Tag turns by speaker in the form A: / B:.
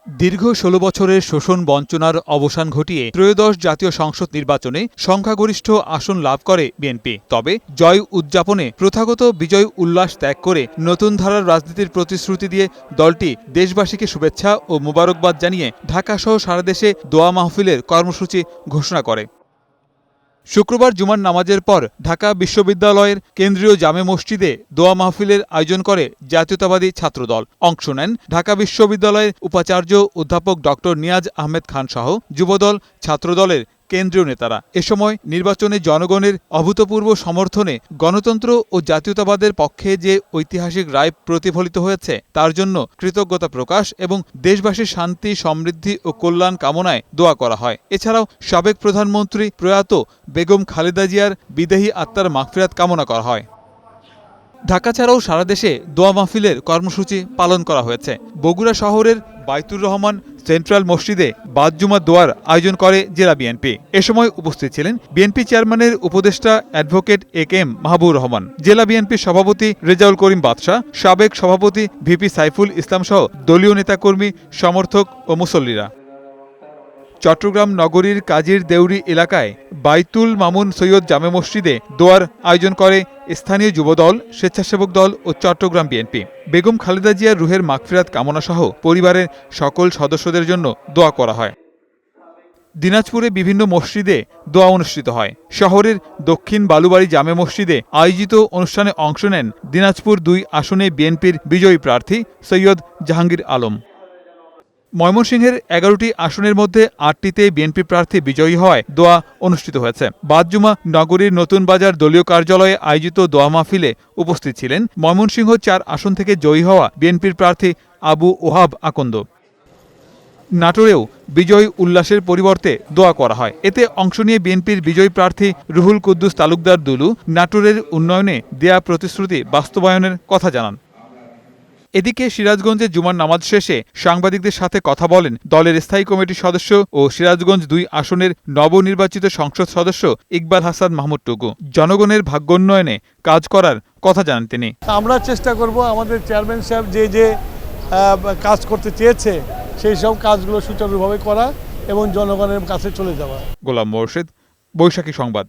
A: দীর্ঘ ১৬ বছরের শোষণ বঞ্চনার অবসান ঘটিয়ে ত্রয়োদশ জাতীয় সংসদ নির্বাচনে সংখ্যাগরিষ্ঠ আসন লাভ করে বিএনপি। তবে জয় উদযাপনে প্রথাগত বিজয় উল্লাস ত্যাগ করে নতুন ধারার রাজনীতির প্রতিশ্রুতি দিয়ে দলটি দেশবাসীকে শুভেচ্ছা ও মোবারকবাদ জানিয়ে ঢাকাসহ সারা দেশে দোয়া মাহফিলের কর্মসূচি ঘোষণা করে। শুক্রবার জুমার নামাজের পর ঢাকা বিশ্ববিদ্যালয়ের কেন্দ্রীয় জামে মসজিদে দোয়া মাহফিলের আয়োজন করে জাতীয়তাবাদী ছাত্রদল। অংশ নেন ঢাকা বিশ্ববিদ্যালয়ের উপাচার্য অধ্যাপক ড নিয়াজ আহমেদ খান সহ যুবদল, ছাত্রদলের কেন্দ্রীয় নেতারা। এ সময় নির্বাচনে জনগণের অভূতপূর্ব সমর্থনে গণতন্ত্র ও জাতীয়তাবাদের পক্ষে যে ঐতিহাসিক রায় প্রতিফলিত হয়েছে তার জন্য কৃতজ্ঞতা প্রকাশ এবং দেশবাসীর শান্তি, সমৃদ্ধি ও কল্যাণ কামনায় দোয়া করা হয়। এছাড়াও সাবেক প্রধানমন্ত্রী প্রয়াত বেগম খালেদা জিয়ার বিদেহী আত্মার মাগফিরাত কামনা করা হয়। ঢাকা ছাড়াও সারা দেশে দোয়া মাহফিলের কর্মসূচি পালন করা হয়েছে। বগুড়া শহরের বাইতুর রহমান সেন্ট্রাল মসজিদে বাদ জুমা দোয়ার আয়োজন করে জেলা বিএনপি। এ সময় উপস্থিত ছিলেন বিএনপি চেয়ারম্যানের উপদেষ্টা অ্যাডভোকেট AK মাহবুবুর রহমান, জেলা বিএনপির সভাপতি রেজাউল করিম বাদশা, সাবেক সভাপতি VP সাইফুল ইসলাম সহ দলীয় নেতাকর্মী, সমর্থক ও মুসল্লিরা। চট্টগ্রাম নগরীর কাজীর দেউরি এলাকায় বাইতুল মামুন সৈয়দ জামে মসজিদে দোয়ার আয়োজন করে স্থানীয় যুবদল, স্বেচ্ছাসেবক দল ও চট্টগ্রাম বিএনপি। বেগম খালেদা জিয়ার রুহের মাগফিরাত কামনা সহ পরিবারের সকল সদস্যদের জন্য দোয়া করা হয়। দিনাজপুরে বিভিন্ন মসজিদে দোয়া অনুষ্ঠিত হয়। শহরের দক্ষিণ বালুবাড়ি জামে মসজিদে আয়োজিত অনুষ্ঠানে অংশ নেন দিনাজপুর ২ আসনে বিএনপির বিজয়ী প্রার্থী সৈয়দ জাহাঙ্গীর আলম। ময়মনসিংহের ১১টি আসনের মধ্যে ৮টিতে বিএনপি প্রার্থী বিজয়ী হওয়ায় দোয়া অনুষ্ঠিত হয়েছে। বাদ জুমা নগরীর নতুন বাজার দলীয় কার্যালয়ে আয়োজিত দোয়া মাহফিলে উপস্থিত ছিলেন ময়মনসিংহ ৪ আসন থেকে জয়ী হওয়া বিএনপির প্রার্থী আবু ওহাব আকন্দ। নাটোরেও বিজয় উল্লাসের পরিবর্তে দোয়া করা হয়। এতে অংশ নিয়ে বিএনপির বিজয়ী প্রার্থী রুহুল কুদ্দুস তালুকদার দুলু নাটোরের উন্নয়নে দেয়া প্রতিশ্রুতি বাস্তবায়নের কথা জানান। এদিকে সিরাজগঞ্জে জুমার নামাজ শেষে সাংবাদিকদের সাথে কথা বলেন দলের স্থায়ী কমিটির সদস্য ও সিরাজগঞ্জ ২ আসনের নবনির্বাচিত সংসদ সদস্য ইকবাল হাসান মাহমুদ টুকু। জনগণের ভাগ্যোন্নয়নে কাজ করার কথা জানান তিনি।
B: আমরা চেষ্টা করব আমাদের চেয়ারম্যান সাহেব যে কাজ করতে চেয়েছে সেই সব কাজগুলো সুচারুভাবে করা এবং জনগণের কাছে চলে যাওয়া।
A: গোলাম মোর্শেদ, বৈশাখী সংবাদ।